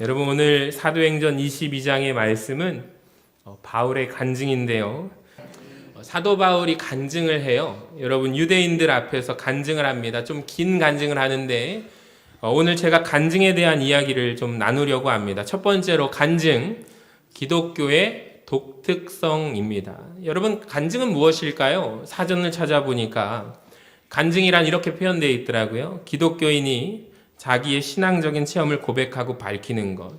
여러분, 오늘 사도행전 22장의 말씀은 바울의 간증인데요. 사도 바울이 간증을 해요. 여러분, 유대인들 앞에서 간증을 합니다. 좀 긴 간증을 하는데 오늘 제가 간증에 대한 이야기를 좀 나누려고 합니다. 첫 번째로 간증, 기독교의 독특성입니다. 여러분, 간증은 무엇일까요? 사전을 찾아보니까 간증이란 이렇게 표현되어 있더라고요. 기독교인이 자기의 신앙적인 체험을 고백하고 밝히는 것.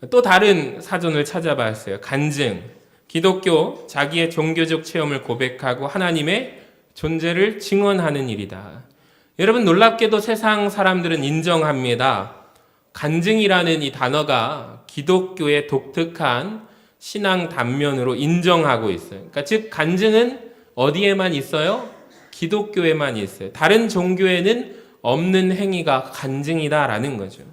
또 다른 사전을 찾아봤어요. 간증, 기독교, 자기의 종교적 체험을 고백하고 하나님의 존재를 증언하는 일이다. 여러분, 놀랍게도 세상 사람들은 인정합니다. 간증이라는 이 단어가 기독교의 독특한 신앙 단면으로 인정하고 있어요. 그러니까 즉 간증은 어디에만 있어요? 기독교에만 있어요. 다른 종교에는 없는 행위가 간증이다라는 거죠.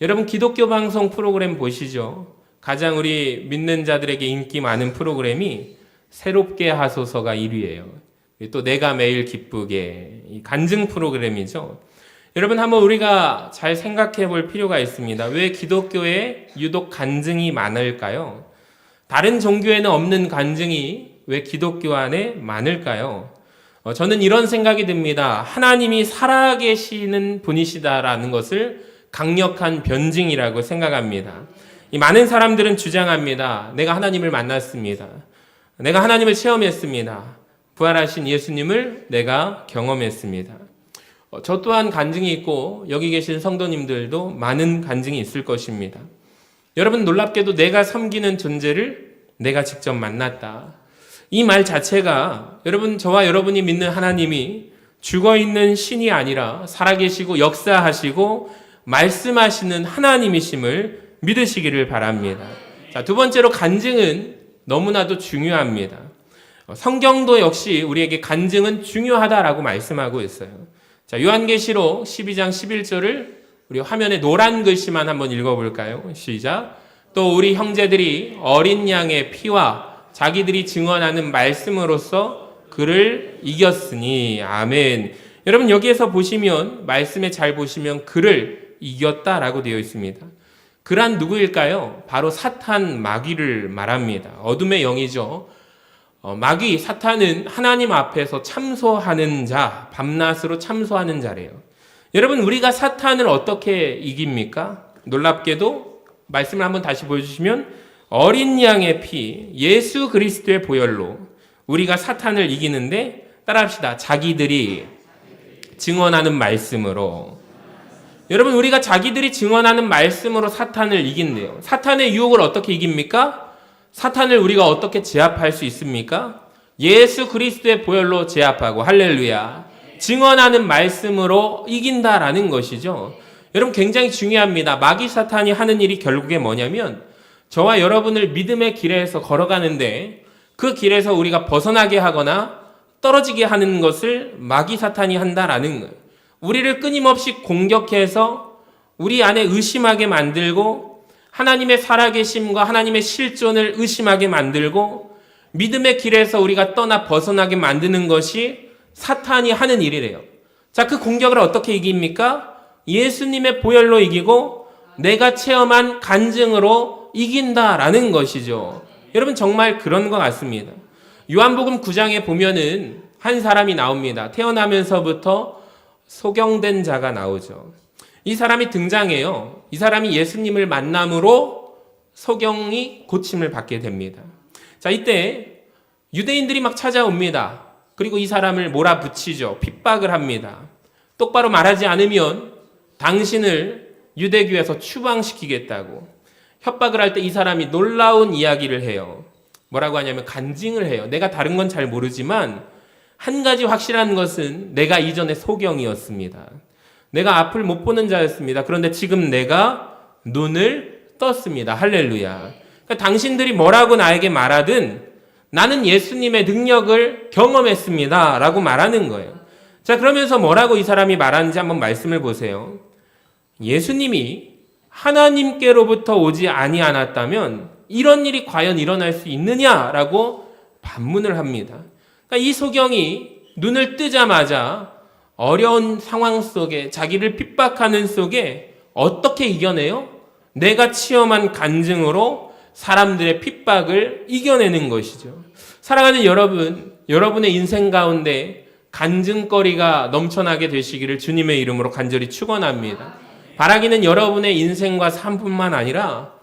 여러분, 기독교 방송 프로그램 보시죠. 가장 우리 믿는 자들에게 인기 많은 프로그램이 새롭게 하소서가 1위예요. 또 내가 매일 기쁘게, 이 간증 프로그램이죠. 여러분, 한번 우리가 잘 생각해 볼 필요가 있습니다. 왜 기독교에 유독 간증이 많을까요? 다른 종교에는 없는 간증이 왜 기독교 안에 많을까요? 저는 이런 생각이 듭니다. 하나님이 살아계시는 분이시다라는 것을 강력한 변증이라고 생각합니다. 이 많은 사람들은 주장합니다. 내가 하나님을 만났습니다. 내가 하나님을 체험했습니다. 부활하신 예수님을 내가 경험했습니다. 저 또한 간증이 있고 여기 계신 성도님들도 많은 간증이 있을 것입니다. 여러분, 놀랍게도 내가 섬기는 존재를 내가 직접 만났다. 이 말 자체가 여러분, 저와 여러분이 믿는 하나님이 죽어있는 신이 아니라 살아계시고 역사하시고 말씀하시는 하나님이심을 믿으시기를 바랍니다. 자, 두 번째로 간증은 너무나도 중요합니다. 성경도 역시 우리에게 간증은 중요하다라고 말씀하고 있어요. 자, 요한계시록 12장 11절을 우리 화면에 노란 글씨만 한번 읽어볼까요? 시작. 또 우리 형제들이 어린 양의 피와 자기들이 증언하는 말씀으로써 그를 이겼으니. 아멘. 여러분, 여기에서 보시면, 말씀에 잘 보시면 그를 이겼다라고 되어 있습니다. 그란 누구일까요? 바로 사탄, 마귀를 말합니다. 어둠의 영이죠. 마귀, 사탄은 하나님 앞에서 참소하는 자, 밤낮으로 참소하는 자래요. 여러분, 우리가 사탄을 어떻게 이깁니까? 놀랍게도 말씀을 한번 다시 보여주시면 어린 양의 피, 예수 그리스도의 보혈로 우리가 사탄을 이기는데, 따라합시다. 자기들이 증언하는 말씀으로. 여러분, 우리가 자기들이 증언하는 말씀으로 사탄을 이긴대요. 사탄의 유혹을 어떻게 이깁니까? 사탄을 우리가 어떻게 제압할 수 있습니까? 예수 그리스도의 보혈로 제압하고, 할렐루야, 증언하는 말씀으로 이긴다라는 것이죠. 여러분, 굉장히 중요합니다. 마귀 사탄이 하는 일이 결국에 뭐냐면, 저와 여러분을 믿음의 길에서 걸어가는데 그 길에서 우리가 벗어나게 하거나 떨어지게 하는 것을 마귀 사탄이 한다라는 거예요. 우리를 끊임없이 공격해서 우리 안에 의심하게 만들고, 하나님의 살아계심과 하나님의 실존을 의심하게 만들고, 믿음의 길에서 우리가 떠나 벗어나게 만드는 것이 사탄이 하는 일이래요. 자, 그 공격을 어떻게 이깁니까? 예수님의 보혈로 이기고 내가 체험한 간증으로 이긴다라는 것이죠. 여러분, 정말 그런 것 같습니다. 요한복음 9장에 보면은 한 사람이 나옵니다. 태어나면서부터 소경된 자가 나오죠. 이 사람이 등장해요. 이 사람이 예수님을 만남으로 소경이 고침을 받게 됩니다. 자, 이때 유대인들이 막 찾아옵니다. 그리고 이 사람을 몰아붙이죠. 핍박을 합니다. 똑바로 말하지 않으면 당신을 유대교에서 추방시키겠다고 협박을 할 때 이 사람이 놀라운 이야기를 해요. 뭐라고 하냐면 간증을 해요. 내가 다른 건 잘 모르지만 한 가지 확실한 것은 내가 이전에 소경이었습니다. 내가 앞을 못 보는 자였습니다. 그런데 지금 내가 눈을 떴습니다. 할렐루야. 그러니까 당신들이 뭐라고 나에게 말하든 나는 예수님의 능력을 경험했습니다 라고 말하는 거예요. 자, 그러면서 뭐라고 이 사람이 말하는지 한번 말씀을 보세요. 예수님이 하나님께로부터 오지 아니하였다면 이런 일이 과연 일어날 수 있느냐라고 반문을 합니다. 그러니까 이 소경이 눈을 뜨자마자 어려운 상황 속에, 자기를 핍박하는 속에 어떻게 이겨내요? 내가 체험한 간증으로 사람들의 핍박을 이겨내는 것이죠. 사랑하는 여러분, 여러분의 인생 가운데 간증거리가 넘쳐나게 되시기를 주님의 이름으로 간절히 축원합니다. 바라기는 여러분의 인생과 삶뿐만 아니라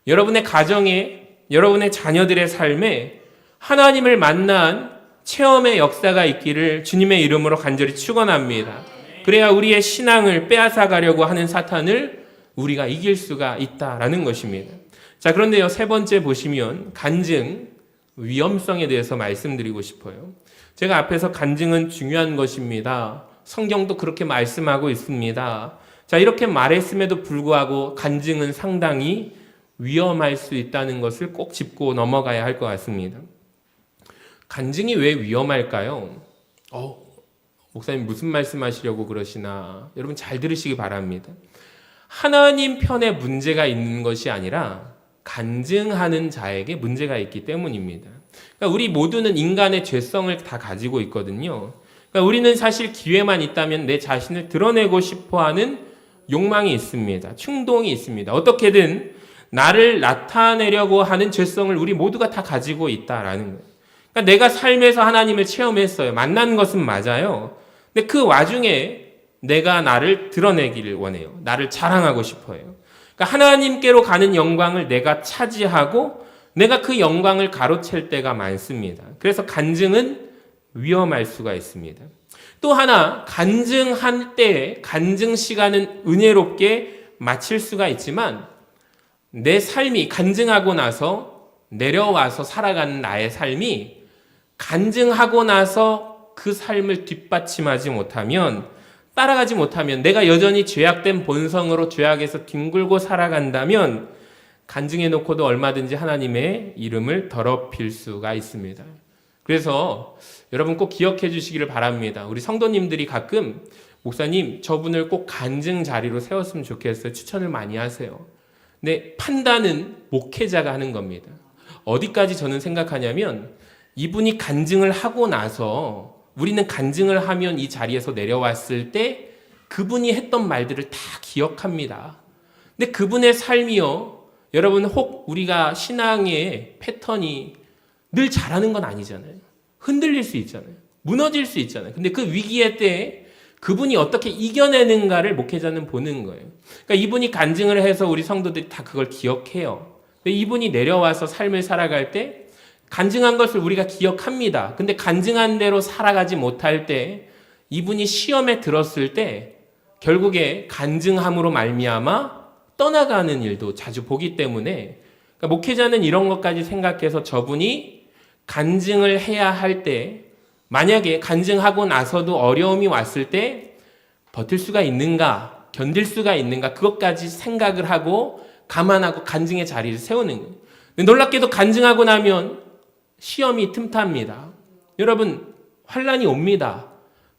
여러분의 가정에, 여러분의 자녀들의 삶에 하나님을 만난 체험의 역사가 있기를 주님의 이름으로 간절히 축원합니다. 그래야 우리의 신앙을 빼앗아가려고 하는 사탄을 우리가 이길 수가 있다라는 것입니다. 자, 그런데요, 세 번째 보시면 간증 위험성에 대해서 말씀드리고 싶어요. 제가 앞에서 간증은 중요한 것입니다. 성경도 그렇게 말씀하고 있습니다. 자, 이렇게 말했음에도 불구하고 간증은 상당히 위험할 수 있다는 것을 꼭 짚고 넘어가야 할 것 같습니다. 간증이 왜 위험할까요? 목사님 무슨 말씀하시려고 그러시나? 여러분 잘 들으시기 바랍니다. 하나님 편에 문제가 있는 것이 아니라 간증하는 자에게 문제가 있기 때문입니다. 그러니까 우리 모두는 인간의 죄성을 다 가지고 있거든요. 그러니까 우리는 사실 기회만 있다면 내 자신을 드러내고 싶어하는 욕망이 있습니다. 충동이 있습니다. 어떻게든 나를 나타내려고 하는 죄성을 우리 모두가 다 가지고 있다라는 거예요. 그러니까 내가 삶에서 하나님을 체험했어요. 만난 것은 맞아요. 근데 그 와중에 내가 나를 드러내기를 원해요. 나를 자랑하고 싶어요. 그러니까 하나님께로 가는 영광을 내가 차지하고 내가 그 영광을 가로챌 때가 많습니다. 그래서 간증은 위험할 수가 있습니다. 또 하나, 간증할 때 간증 시간은 은혜롭게 마칠 수가 있지만 내 삶이 간증하고 나서 내려와서 살아가는 나의 삶이 간증하고 나서 그 삶을 뒷받침하지 못하면, 따라가지 못하면, 내가 여전히 죄악된 본성으로 죄악에서 뒹굴고 살아간다면 간증해놓고도 얼마든지 하나님의 이름을 더럽힐 수가 있습니다. 그래서 여러분 꼭 기억해 주시기를 바랍니다. 우리 성도님들이 가끔 목사님 저분을 꼭 간증 자리로 세웠으면 좋겠어요. 추천을 많이 하세요. 근데 판단은 목회자가 하는 겁니다. 어디까지 저는 생각하냐면 이분이 간증을 하고 나서 우리는 간증을 하면 이 자리에서 내려왔을 때 그분이 했던 말들을 다 기억합니다. 근데 그분의 삶이요, 여러분 혹 우리가 신앙의 패턴이 늘 잘하는 건 아니잖아요. 흔들릴 수 있잖아요. 무너질 수 있잖아요. 근데 그 위기의 때에 그분이 어떻게 이겨내는가를 목회자는 보는 거예요. 그러니까 이분이 간증을 해서 우리 성도들이 다 그걸 기억해요. 근데 이분이 내려와서 삶을 살아갈 때 간증한 것을 우리가 기억합니다. 근데 간증한 대로 살아가지 못할 때 이분이 시험에 들었을 때 결국에 간증함으로 말미암아 떠나가는 일도 자주 보기 때문에, 그러니까 목회자는 이런 것까지 생각해서 저분이 간증을 해야 할 때 만약에 간증하고 나서도 어려움이 왔을 때 버틸 수가 있는가, 견딜 수가 있는가, 그것까지 생각을 하고 감안하고 간증의 자리를 세우는 거예요. 근데 놀랍게도 간증하고 나면 시험이 틈탑니다. 여러분 환난이 옵니다.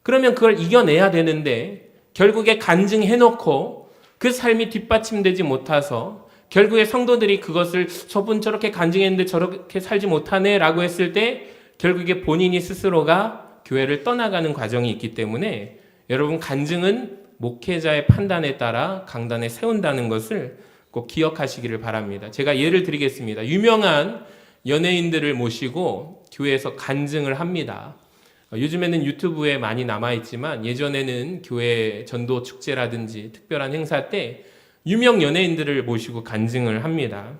그러면 그걸 이겨내야 되는데 결국에 간증해놓고 그 삶이 뒷받침되지 못해서 결국에 성도들이 그것을 저분 저렇게 간증했는데 저렇게 살지 못하네 라고 했을 때 결국에 본인이 스스로가 교회를 떠나가는 과정이 있기 때문에 여러분 간증은 목회자의 판단에 따라 강단에 세운다는 것을 꼭 기억하시기를 바랍니다. 제가 예를 드리겠습니다. 유명한 연예인들을 모시고 교회에서 간증을 합니다. 요즘에는 유튜브에 많이 남아있지만 예전에는 교회 전도 축제라든지 특별한 행사 때 유명 연예인들을 모시고 간증을 합니다.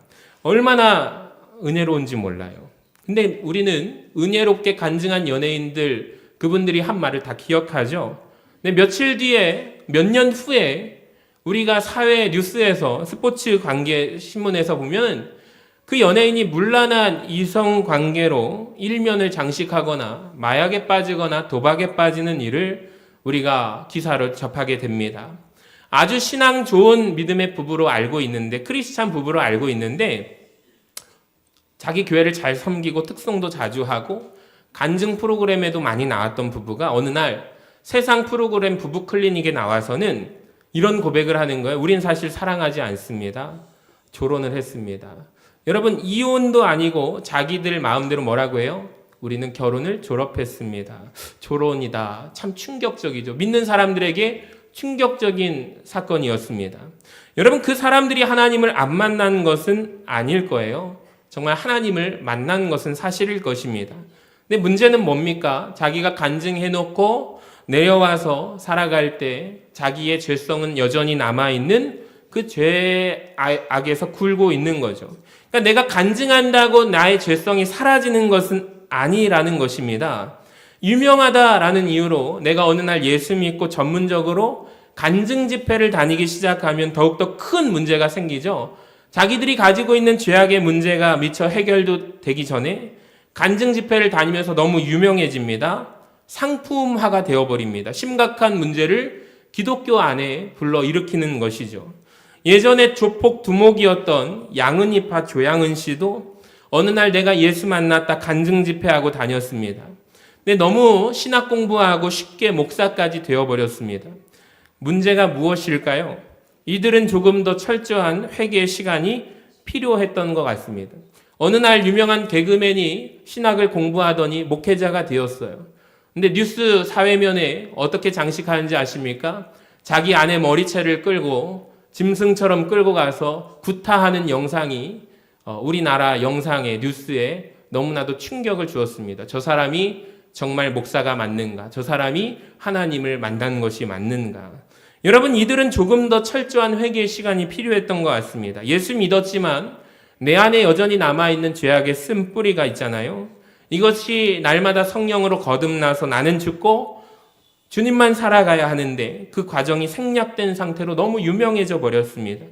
얼마나 은혜로운지 몰라요. 근데 우리는 은혜롭게 간증한 연예인들, 그분들이 한 말을 다 기억하죠. 근데 며칠 뒤에, 몇 년 후에 우리가 사회 뉴스에서 스포츠 관계 신문에서 보면 그 연예인이 문란한 이성 관계로 일면을 장식하거나 마약에 빠지거나 도박에 빠지는 일을 우리가 기사로 접하게 됩니다. 아주 신앙 좋은 믿음의 부부로 알고 있는데, 크리스찬 부부로 알고 있는데 자기 교회를 잘 섬기고 특송도 자주 하고 간증 프로그램에도 많이 나왔던 부부가 어느 날 세상 프로그램 부부 클리닉에 나와서는 이런 고백을 하는 거예요. 우린 사실 사랑하지 않습니다. 결혼을 했습니다. 여러분 이혼도 아니고 자기들 마음대로 뭐라고 해요? 우리는 결혼을 졸업했습니다. 졸혼이다. 참 충격적이죠. 믿는 사람들에게 충격적인 사건이었습니다. 여러분, 그 사람들이 하나님을 안 만난 것은 아닐 거예요. 정말 하나님을 만난 것은 사실일 것입니다. 근데 문제는 뭡니까? 자기가 간증해놓고 내려와서 살아갈 때 자기의 죄성은 여전히 남아있는 그 죄악에서 굴고 있는 거죠. 그러니까 내가 간증한다고 나의 죄성이 사라지는 것은 아니라는 것입니다. 유명하다라는 이유로 내가 어느 날 예수 믿고 전문적으로 간증 집회를 다니기 시작하면 더욱더 큰 문제가 생기죠. 자기들이 가지고 있는 죄악의 문제가 미처 해결도 되기 전에 간증 집회를 다니면서 너무 유명해집니다. 상품화가 되어버립니다. 심각한 문제를 기독교 안에 불러일으키는 것이죠. 예전에 조폭 두목이었던 양은이파 조양은 씨도 어느 날 내가 예수 만났다 간증 집회하고 다녔습니다. 근데 너무 신학 공부하고 쉽게 목사까지 되어버렸습니다. 문제가 무엇일까요? 이들은 조금 더 철저한 회개의 시간이 필요했던 것 같습니다. 어느 날 유명한 개그맨이 신학을 공부하더니 목회자가 되었어요. 근데 뉴스 사회면에 어떻게 장식하는지 아십니까? 자기 아내 머리채를 끌고 짐승처럼 끌고 가서 구타하는 영상이 우리나라 영상의 뉴스에 너무나도 충격을 주었습니다. 저 사람이 정말 목사가 맞는가? 저 사람이 하나님을 만난 것이 맞는가? 여러분, 이들은 조금 더 철저한 회개의 시간이 필요했던 것 같습니다. 예수 믿었지만 내 안에 여전히 남아있는 죄악의 쓴뿌리가 있잖아요. 이것이 날마다 성령으로 거듭나서 나는 죽고 주님만 살아가야 하는데 그 과정이 생략된 상태로 너무 유명해져 버렸습니다.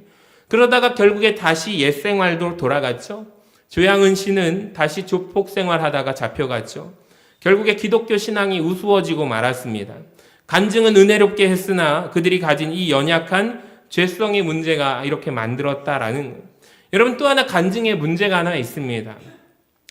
그러다가 결국에 다시 옛 생활도 돌아갔죠. 조양은 씨는 다시 조폭 생활하다가 잡혀갔죠. 결국에 기독교 신앙이 우스워지고 말았습니다. 간증은 은혜롭게 했으나 그들이 가진 이 연약한 죄성의 문제가 이렇게 만들었다라는 거예요. 여러분, 또 하나 간증의 문제가 하나 있습니다.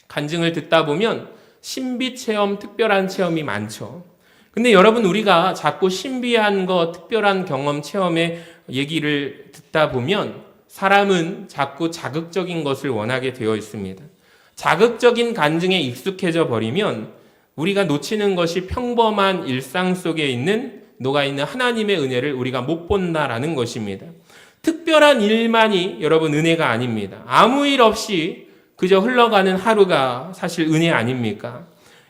간증을 듣다 보면 신비 체험, 특별한 체험이 많죠. 근데 여러분, 우리가 자꾸 신비한 거, 특별한 경험, 체험의 얘기를 듣다 보면 사람은 자꾸 자극적인 것을 원하게 되어 있습니다. 자극적인 간증에 익숙해져 버리면 우리가 놓치는 것이 평범한 일상 속에 녹아있는 하나님의 은혜를 우리가 못 본다라는 것입니다. 특별한 일만이 여러분 은혜가 아닙니다. 아무 일 없이 그저 흘러가는 하루가 사실 은혜 아닙니까?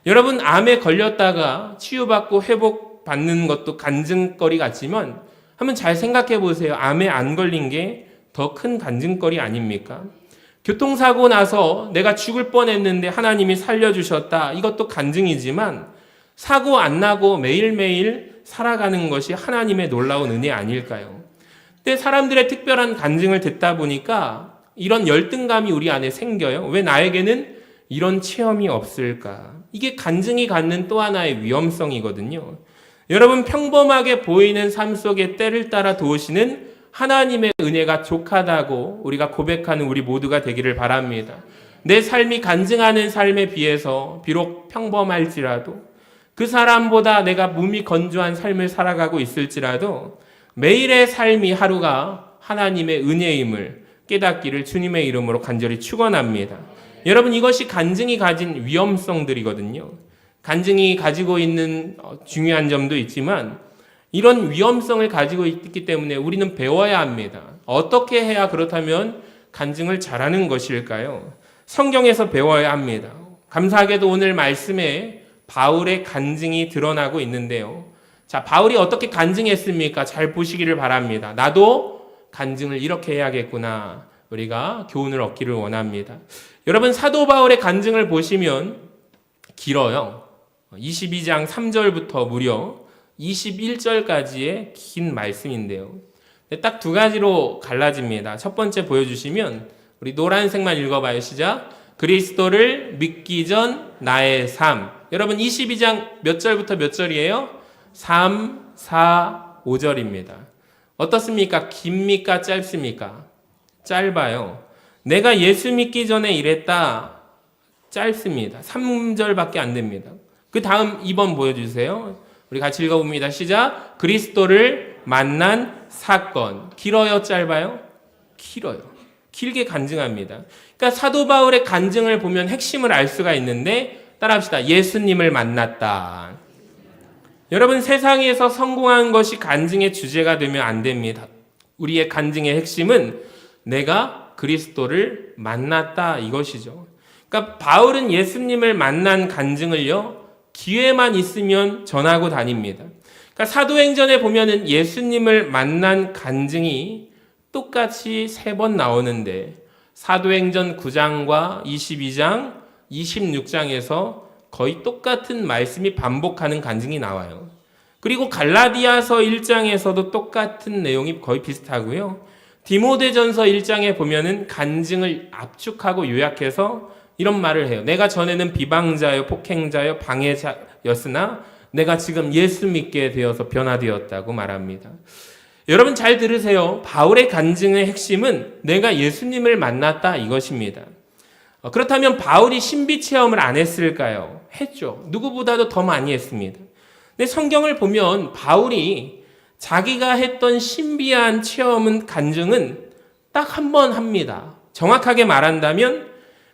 여러분, 암에 걸렸다가 치유받고 회복받는 것도 간증거리 같지만 한번 잘 생각해 보세요. 암에 안 걸린 게 더 큰 간증거리 아닙니까? 교통사고 나서 내가 죽을 뻔했는데 하나님이 살려주셨다. 이것도 간증이지만 사고 안 나고 매일매일 살아가는 것이 하나님의 놀라운 은혜 아닐까요? 근데 사람들의 특별한 간증을 듣다 보니까 이런 열등감이 우리 안에 생겨요. 왜 나에게는 이런 체험이 없을까? 이게 간증이 갖는 또 하나의 위험성이거든요. 여러분, 평범하게 보이는 삶 속에 때를 따라 도우시는 하나님의 은혜가 족하다고 우리가 고백하는 우리 모두가 되기를 바랍니다. 내 삶이 간증하는 삶에 비해서 비록 평범할지라도 그 사람보다 내가 몸이 건조한 삶을 살아가고 있을지라도 매일의 삶이 하루가 하나님의 은혜임을 깨닫기를 주님의 이름으로 간절히 축원합니다. 여러분, 이것이 간증이 가진 위험성들이거든요. 간증이 가지고 있는 중요한 점도 있지만 이런 위험성을 가지고 있기 때문에 우리는 배워야 합니다. 어떻게 해야 그렇다면 간증을 잘하는 것일까요? 성경에서 배워야 합니다. 감사하게도 오늘 말씀에 바울의 간증이 드러나고 있는데요. 자, 바울이 어떻게 간증했습니까? 잘 보시기를 바랍니다. 나도 간증을 이렇게 해야겠구나. 우리가 교훈을 얻기를 원합니다. 여러분, 사도 바울의 간증을 보시면 길어요. 22장 3절부터 무려 21절까지의 긴 말씀인데요. 딱 두 가지로 갈라집니다. 첫 번째 보여주시면 우리 노란색만 읽어봐요. 시작. 그리스도를 믿기 전 나의 삶. 여러분, 22장 몇 절부터 몇 절이에요? 3, 4, 5절입니다. 어떻습니까? 깁니까? 짧습니까? 짧아요. 내가 예수 믿기 전에 이랬다. 짧습니다. 3절밖에 안 됩니다. 그 다음 2번 보여주세요. 우리 같이 읽어봅니다. 시작. 그리스도를 만난 사건. 길어요? 짧아요? 길어요. 길게 간증합니다. 그러니까 사도 바울의 간증을 보면 핵심을 알 수가 있는데 따라합시다. 예수님을 만났다. 여러분, 세상에서 성공한 것이 간증의 주제가 되면 안 됩니다. 우리의 간증의 핵심은 내가 그리스도를 만났다 이것이죠. 그러니까 바울은 예수님을 만난 간증을요, 기회만 있으면 전하고 다닙니다. 그러니까 사도행전에 보면은 예수님을 만난 간증이 똑같이 3번 나오는데 사도행전 9장과 22장, 26장에서 거의 똑같은 말씀이 반복하는 간증이 나와요. 그리고 갈라디아서 1장에서도 똑같은 내용이 거의 비슷하고요. 디모데전서 1장에 보면은 간증을 압축하고 요약해서 이런 말을 해요. 내가 전에는 비방자요, 폭행자요, 방해자였으나 내가 지금 예수 믿게 되어서 변화되었다고 말합니다. 여러분 잘 들으세요. 바울의 간증의 핵심은 내가 예수님을 만났다 이것입니다. 그렇다면 바울이 신비 체험을 안 했을까요? 했죠. 누구보다도 더 많이 했습니다. 근데 성경을 보면 바울이 자기가 했던 신비한 체험은 간증은 딱 한 번 합니다. 정확하게 말한다면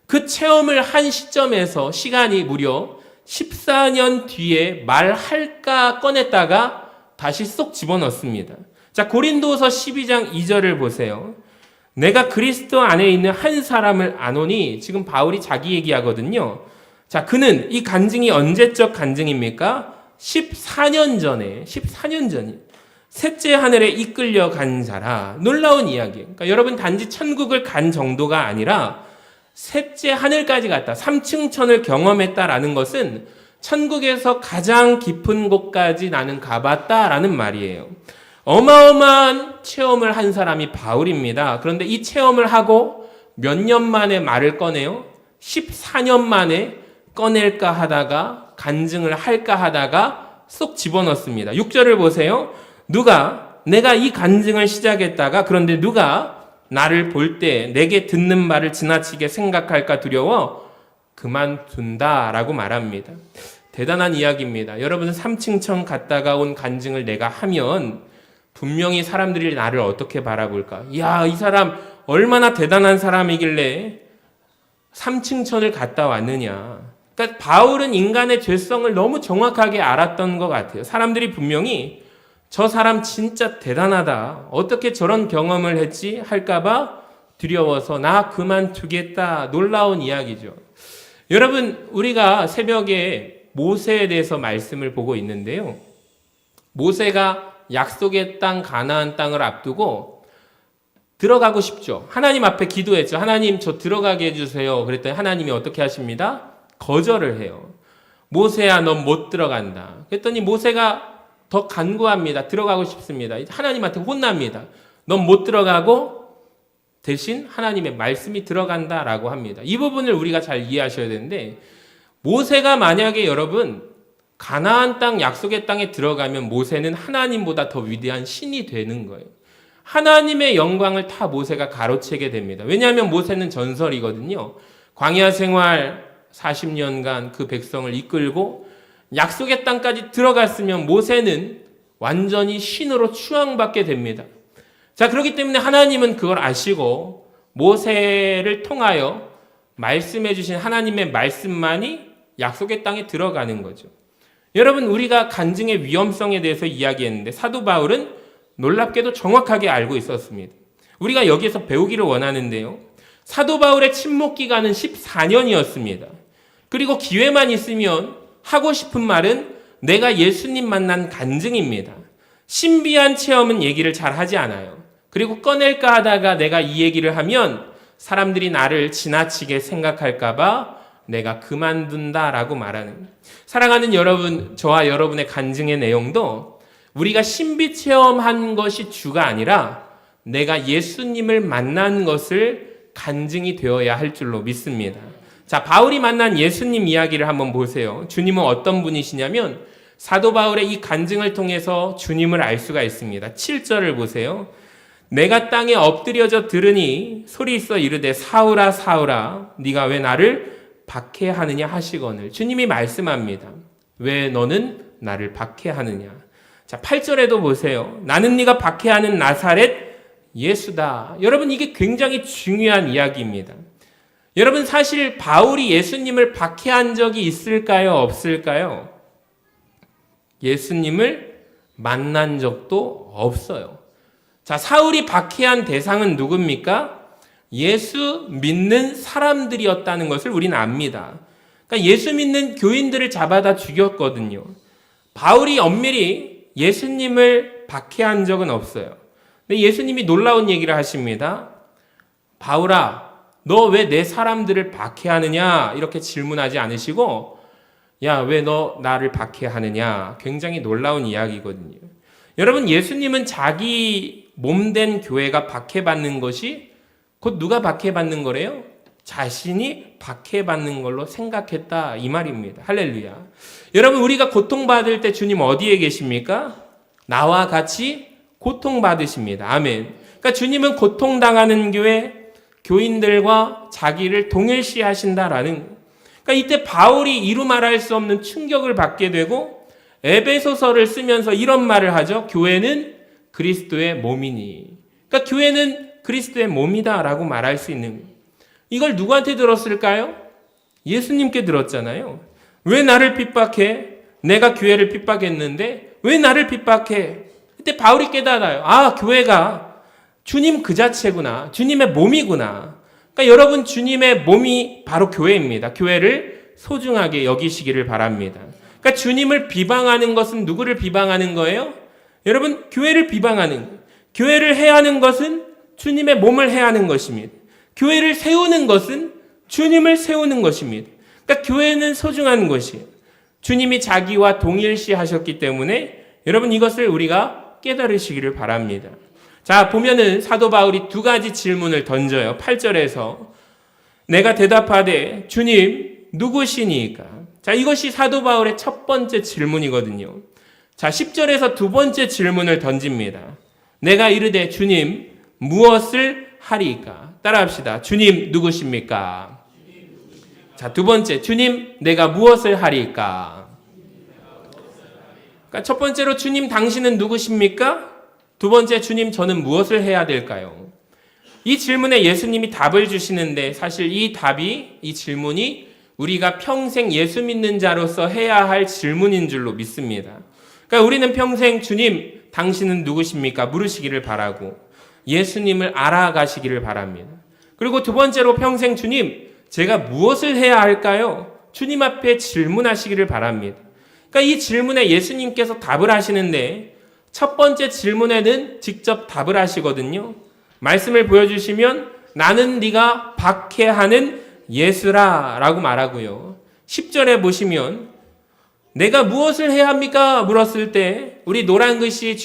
그 체험을 한 시점에서 시간이 무려 14년 뒤에 말할까 꺼냈다가 다시 쏙 집어넣습니다. 자, 고린도서 12장 2절을 보세요. 내가 그리스도 안에 있는 한 사람을 아노니, 지금 바울이 자기 얘기하거든요. 자, 그는 이 간증이 언제적 간증입니까? 14년 전에 셋째 하늘에 이끌려 간 자라. 놀라운 이야기예요. 그러니까 여러분 단지 천국을 간 정도가 아니라 셋째 하늘까지 갔다. 3층 천을 경험했다라는 것은 천국에서 가장 깊은 곳까지 나는 가봤다라는 말이에요. 어마어마한 체험을 한 사람이 바울입니다. 그런데 이 체험을 하고 몇 년 만에 말을 꺼내요? 14년 만에 꺼낼까 하다가 간증을 할까 하다가 쏙 집어넣습니다. 6절을 보세요. 내가 이 간증을 시작했다가 그런데 누가 나를 볼 때 내게 듣는 말을 지나치게 생각할까 두려워 그만둔다라고 말합니다. 대단한 이야기입니다. 여러분 3층 천 갔다가 온 간증을 내가 하면 분명히 사람들이 나를 어떻게 바라볼까? 야, 이 사람 얼마나 대단한 사람이길래 3층 천을 갔다 왔느냐. 그러니까 바울은 인간의 죄성을 너무 정확하게 알았던 것 같아요. 사람들이 분명히 저 사람 진짜 대단하다. 어떻게 저런 경험을 했지? 할까봐 두려워서 나 그만두겠다. 놀라운 이야기죠. 여러분, 우리가 새벽에 모세에 대해서 말씀을 보고 있는데요. 모세가 약속의 땅, 가나안 땅을 앞두고 들어가고 싶죠. 하나님 앞에 기도했죠. 하나님 저 들어가게 해주세요. 그랬더니 하나님이 어떻게 하십니다? 거절을 해요. 모세야 넌 못 들어간다. 그랬더니 모세가 더 간구합니다. 들어가고 싶습니다. 하나님한테 혼납니다. 넌 못 들어가고 대신 하나님의 말씀이 들어간다라고 합니다. 이 부분을 우리가 잘 이해하셔야 되는데 모세가 만약에 여러분 가나안 땅 약속의 땅에 들어가면 모세는 하나님보다 더 위대한 신이 되는 거예요. 하나님의 영광을 다 모세가 가로채게 됩니다. 왜냐하면 모세는 전설이거든요. 광야 생활 40년간 그 백성을 이끌고 약속의 땅까지 들어갔으면 모세는 완전히 신으로 추앙받게 됩니다. 자, 그렇기 때문에 하나님은 그걸 아시고 모세를 통하여 말씀해 주신 하나님의 말씀만이 약속의 땅에 들어가는 거죠. 여러분, 우리가 간증의 위험성에 대해서 이야기했는데 사도 바울은 놀랍게도 정확하게 알고 있었습니다. 우리가 여기에서 배우기를 원하는데요. 사도 바울의 침묵 기간은 14년이었습니다. 그리고 기회만 있으면 하고 싶은 말은 내가 예수님 만난 간증입니다. 신비한 체험은 얘기를 잘 하지 않아요. 그리고 꺼낼까 하다가 내가 이 얘기를 하면 사람들이 나를 지나치게 생각할까봐 내가 그만둔다라고 말하는. 사랑하는 여러분, 저와 여러분의 간증의 내용도 우리가 신비 체험한 것이 주가 아니라 내가 예수님을 만난 것을 간증이 되어야 할 줄로 믿습니다. 자, 바울이 만난 예수님 이야기를 한번 보세요. 주님은 어떤 분이시냐면 사도 바울의 이 간증을 통해서 주님을 알 수가 있습니다. 7절을 보세요. 내가 땅에 엎드려져 들으니 소리 있어 이르되 사울아 사울아 네가 왜 나를 박해하느냐 하시거늘. 주님이 말씀합니다. 왜 너는 나를 박해하느냐. 자, 8절에도 보세요. 나는 네가 박해하는 나사렛 예수다. 여러분, 이게 굉장히 중요한 이야기입니다. 여러분, 사실 바울이 예수님을 박해한 적이 있을까요? 없을까요? 예수님을 만난 적도 없어요. 자, 사울이 박해한 대상은 누굽니까? 예수 믿는 사람들이었다는 것을 우리는 압니다. 그러니까 예수 믿는 교인들을 잡아다 죽였거든요. 바울이 엄밀히 예수님을 박해한 적은 없어요. 근데 예수님이 놀라운 얘기를 하십니다. 바울아, 너 왜 내 사람들을 박해하느냐? 이렇게 질문하지 않으시고, 야, 왜 너 나를 박해하느냐? 굉장히 놀라운 이야기거든요. 여러분, 예수님은 자기 몸된 교회가 박해받는 것이 곧 누가 박해받는 거래요? 자신이 박해받는 걸로 생각했다, 이 말입니다. 할렐루야. 여러분, 우리가 고통받을 때 주님 어디에 계십니까? 나와 같이 고통받으십니다. 아멘. 그러니까 주님은 고통당하는 교회, 교인들과 자기를 동일시 하신다라는, 그러니까 이때 바울이 이루 말할 수 없는 충격을 받게 되고 에베소서를 쓰면서 이런 말을 하죠. 교회는 그리스도의 몸이니. 그러니까 교회는 그리스도의 몸이다라고 말할 수 있는 거예요. 이걸 누구한테 들었을까요? 예수님께 들었잖아요. 왜 나를 핍박해? 내가 교회를 핍박했는데 왜 나를 핍박해? 그때 바울이 깨달아요. 아, 교회가 주님 그 자체구나. 주님의 몸이구나. 그러니까 여러분, 주님의 몸이 바로 교회입니다. 교회를 소중하게 여기시기를 바랍니다. 그러니까 주님을 비방하는 것은 누구를 비방하는 거예요? 여러분, 교회를 비방하는 거예요. 교회를 해하는 것은 주님의 몸을 해하는 것입니다. 교회를 세우는 것은 주님을 세우는 것입니다. 그러니까 교회는 소중한 것이에요. 주님이 자기와 동일시 하셨기 때문에 여러분, 이것을 우리가 깨달으시기를 바랍니다. 자, 보면은 사도 바울이 두 가지 질문을 던져요. 8절에서 내가 대답하되 주님 누구시니까? 자, 이것이 사도 바울의 첫 번째 질문이거든요. 자, 10절에서 두 번째 질문을 던집니다. 내가 이르되 주님 무엇을 하리까? 따라합시다. 주님 누구십니까? 자, 두 번째, 주님 내가 무엇을 하리까? 그러니까 첫 번째로 주님 당신은 누구십니까? 두 번째, 주님 저는 무엇을 해야 될까요? 이 질문에 예수님이 답을 주시는데 사실 이 질문이 우리가 평생 예수 믿는 자로서 해야 할 질문인 줄로 믿습니다. 그러니까 우리는 평생 주님 당신은 누구십니까? 물으시기를 바라고 예수님을 알아가시기를 바랍니다. 그리고 두 번째로 평생 주님 제가 무엇을 해야 할까요? 주님 앞에 질문하시기를 바랍니다. 그러니까 이 질문에 예수님께서 답을 하시는데 첫 번째 질문에는 직접 답을 하시거든요. 말씀을 보여주시면 나는 네가 박해하는 예수라 라고 말하고요. 10절에 보시면 내가 무엇을 해야 합니까? 물었을 때 우리 노란 글씨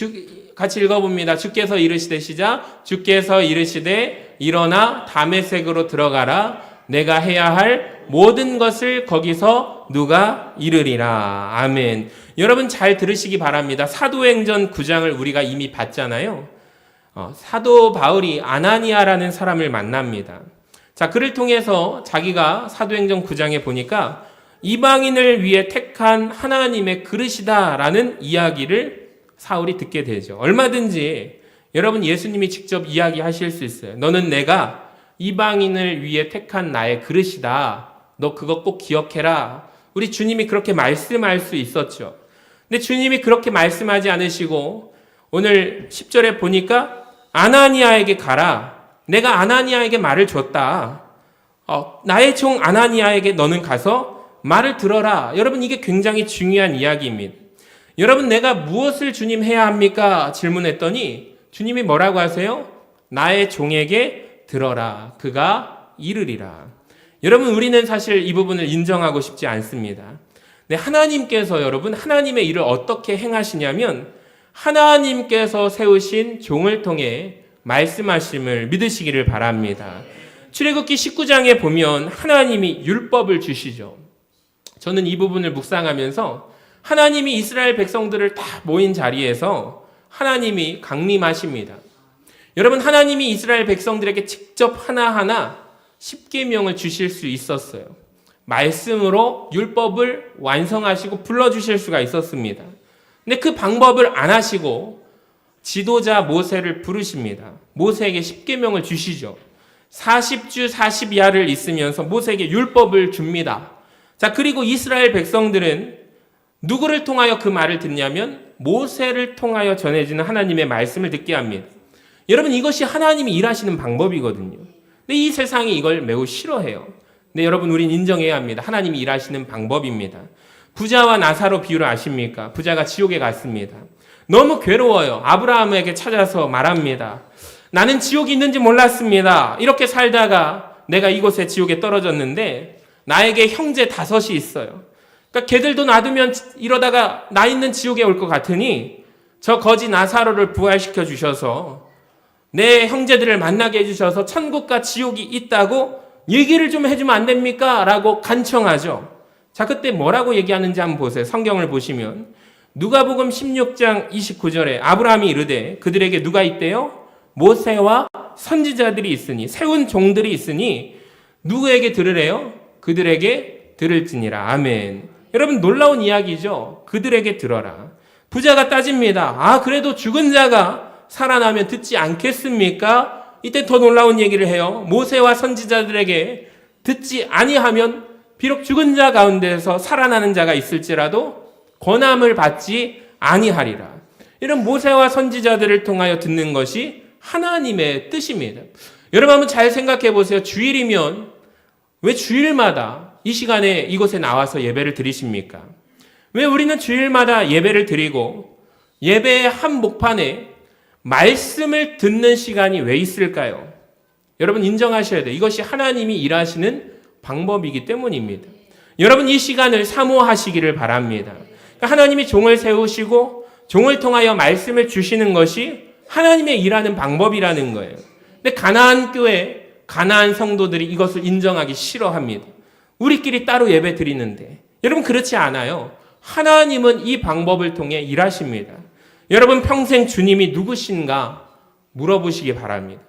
같이 읽어봅니다. 주께서 이르시되 시작. 주께서 이르시되 일어나 다메섹으로 들어가라. 내가 해야 할 모든 것을 거기서 누가 이르리라. 아멘. 여러분 잘 들으시기 바랍니다. 사도행전 9장을 우리가 이미 봤잖아요. 사도 바울이 아나니아라는 사람을 만납니다. 자, 그를 통해서 자기가 사도행전 9장에 보니까 이방인을 위해 택한 하나님의 그릇이다라는 이야기를 사울이 듣게 되죠. 얼마든지 여러분 예수님이 직접 이야기하실 수 있어요. 너는 내가 이방인을 위해 택한 나의 그릇이다. 너 그거 꼭 기억해라. 우리 주님이 그렇게 말씀할 수 있었죠. 근데 주님이 그렇게 말씀하지 않으시고 오늘 10절에 보니까 아나니아에게 가라. 내가 아나니아에게 말을 줬다. 나의 종 아나니아에게 너는 가서 말을 들어라. 여러분 이게 굉장히 중요한 이야기입니다. 여러분 내가 무엇을 주님 해야 합니까? 질문했더니 주님이 뭐라고 하세요? 나의 종에게 들어라. 그가 이르리라. 여러분 우리는 사실 이 부분을 인정하고 싶지 않습니다. 근데 하나님께서 여러분 하나님의 일을 어떻게 행하시냐면 하나님께서 세우신 종을 통해 말씀하심을 믿으시기를 바랍니다. 출애굽기 19장에 보면 하나님이 율법을 주시죠. 저는 이 부분을 묵상하면서 하나님이 이스라엘 백성들을 다 모인 자리에서 하나님이 강림하십니다. 여러분 하나님이 이스라엘 백성들에게 직접 하나하나 십계명을 주실 수 있었어요. 말씀으로 율법을 완성하시고 불러주실 수가 있었습니다. 근데 그 방법을 안 하시고 지도자 모세를 부르십니다. 모세에게 십계명을 주시죠. 40주 40야를 있으면서 모세에게 율법을 줍니다. 자, 그리고 이스라엘 백성들은 누구를 통하여 그 말을 듣냐면 모세를 통하여 전해지는 하나님의 말씀을 듣게 합니다. 여러분, 이것이 하나님이 일하시는 방법이거든요. 근데 이 세상이 이걸 매우 싫어해요. 근데 여러분, 우린 인정해야 합니다. 하나님이 일하시는 방법입니다. 부자와 나사로 비유를 아십니까? 부자가 지옥에 갔습니다. 너무 괴로워요. 아브라함에게 찾아서 말합니다. 나는 지옥이 있는지 몰랐습니다. 이렇게 살다가 내가 이곳에 지옥에 떨어졌는데 나에게 형제 5이 있어요. 그러니까 걔들도 놔두면 이러다가 나 있는 지옥에 올 것 같으니 저 거지 나사로를 부활시켜 주셔서 내 형제들을 만나게 해주셔서 천국과 지옥이 있다고 얘기를 좀 해주면 안 됩니까? 라고 간청하죠. 자, 그때 뭐라고 얘기하는지 한번 보세요. 성경을 보시면 누가복음 16장 29절에 아브라함이 이르되 그들에게 누가 있대요? 모세와 선지자들이 있으니, 세운 종들이 있으니 누구에게 들으래요? 그들에게 들을지니라. 아멘. 여러분, 놀라운 이야기죠. 그들에게 들어라. 부자가 따집니다. 아, 그래도 죽은 자가 살아나면 듣지 않겠습니까? 이때 더 놀라운 얘기를 해요. 모세와 선지자들에게 듣지 아니하면 비록 죽은 자 가운데서 살아나는 자가 있을지라도 권함을 받지 아니하리라. 이런 모세와 선지자들을 통하여 듣는 것이 하나님의 뜻입니다. 여러분, 한번 잘 생각해 보세요. 주일이면 왜 주일마다 이 시간에 이곳에 나와서 예배를 드리십니까? 왜 우리는 주일마다 예배를 드리고 예배의 한 목판에 말씀을 듣는 시간이 왜 있을까요? 여러분, 인정하셔야 돼요. 이것이 하나님이 일하시는 방법이기 때문입니다. 여러분, 이 시간을 사모하시기를 바랍니다. 하나님이 종을 세우시고 종을 통하여 말씀을 주시는 것이 하나님의 일하는 방법이라는 거예요. 근데 가나안 교회, 가나안 성도들이 이것을 인정하기 싫어합니다. 우리끼리 따로 예배 드리는데. 여러분, 그렇지 않아요. 하나님은 이 방법을 통해 일하십니다. 여러분, 평생 주님이 누구신가 물어보시기 바랍니다.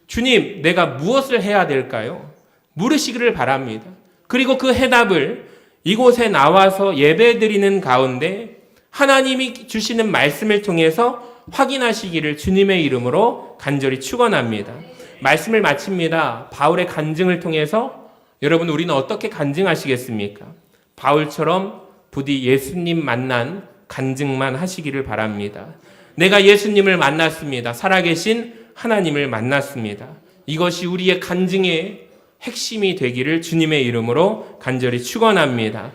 주님, 내가 무엇을 해야 될까요? 물으시기를 바랍니다. 그리고 그 해답을 이곳에 나와서 예배드리는 가운데 하나님이 주시는 말씀을 통해서 확인하시기를 주님의 이름으로 간절히 축원합니다. 말씀을 마칩니다. 바울의 간증을 통해서 여러분, 우리는 어떻게 간증하시겠습니까? 바울처럼 부디 예수님 만난 간증만 하시기를 바랍니다. 내가 예수님을 만났습니다. 살아계신 하나님을 만났습니다. 이것이 우리의 간증의 핵심이 되기를 주님의 이름으로 간절히 축원합니다.